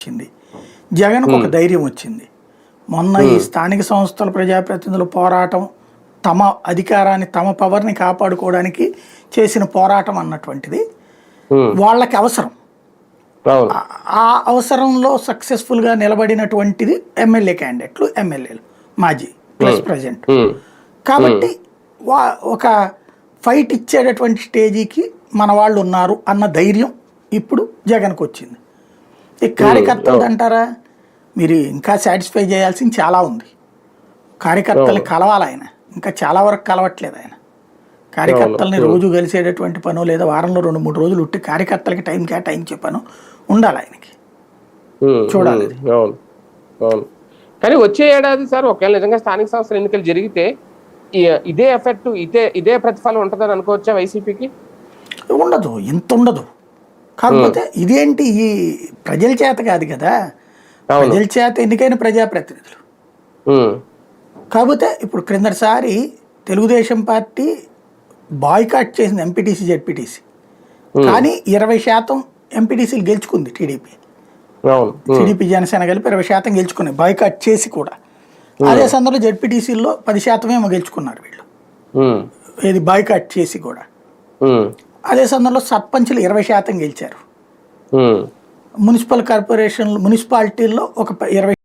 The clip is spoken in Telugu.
వచ్చింది. జగన్కు ఒక ధైర్యం వచ్చింది. మొన్న ఈ స్థానిక సంస్థల ప్రజాప్రతినిధుల పోరాటం తమ అధికారాన్ని తమ పవర్ని కాపాడుకోవడానికి చేసిన పోరాటం అన్నటువంటిది వాళ్ళకి అవసరం. ఆ అవసరంలో సక్సెస్ఫుల్గా నిలబడినటువంటిది ఎమ్మెల్యే క్యాండిడేట్లు, ఎమ్మెల్యేలు, మాజీ ప్లస్ ప్రజెంట్. కాబట్టి ఒక ఫైట్ ఇచ్చేటటువంటి స్టేజీకి మన వాళ్ళు ఉన్నారు అన్న ధైర్యం ఇప్పుడు జగన్కు వచ్చింది. ఈ కార్యకర్తలు అంటారా, మీరు ఇంకా సాటిస్ఫై చేయాల్సింది చాలా ఉంది. కార్యకర్తల్ని కలవాలి ఆయన, ఇంకా చాలా వరకు కలవట్లేదు ఆయన. కార్యకర్తల్ని రోజు కలిసేటటువంటి పను లేదా వారంలో 2-3 రోజులు ఉట్టి కార్యకర్తలకి టైం కేటాయించే పను ఉండాలి ఆయనకి. చూడాలి. కానీ వచ్చే ఏడాది సార్ ఒకవేళ నిజంగా స్థానిక సంస్థల ఎన్నికలు జరిగితే ఇదే ఎఫెక్ట్ ఇదే ప్రతిఫలం ఉంటుందని అనుకోవచ్చా వైసీపీకి? ఉండదు, ఇంత ఉండదు. కాకపోతే ఇదేంటి, ఈ ప్రజల చేత కాదు కదా, ప్రజల చేత ఎన్నికైన ప్రజాప్రతినిధులు. కాకపోతే ఇప్పుడు క్రిందటిసారి తెలుగుదేశం పార్టీ బాయ్కాట్ చేసింది ఎంపీటీసీ, జెడ్పీటీసీ. కానీ 20% ఎంపీటీసీలు గెలుచుకుంది టీడీపీ. టీడీపీ జనసేన కలిపి 20% గెలుచుకున్నాయి బాయ్కాట్ చేసి కూడా. అదే సందర్భంలో జెడ్పీటీసీల్లో 10% ఏమో గెలుచుకున్నారు వీళ్ళు, ఏది బాయ్కాట్ చేసి కూడా. అదే సందర్భంలో సర్పంచ్లు 20% గెలిచారు. మున్సిపల్ కార్పొరేషన్లు, మున్సిపాలిటీల్లో ఒక 20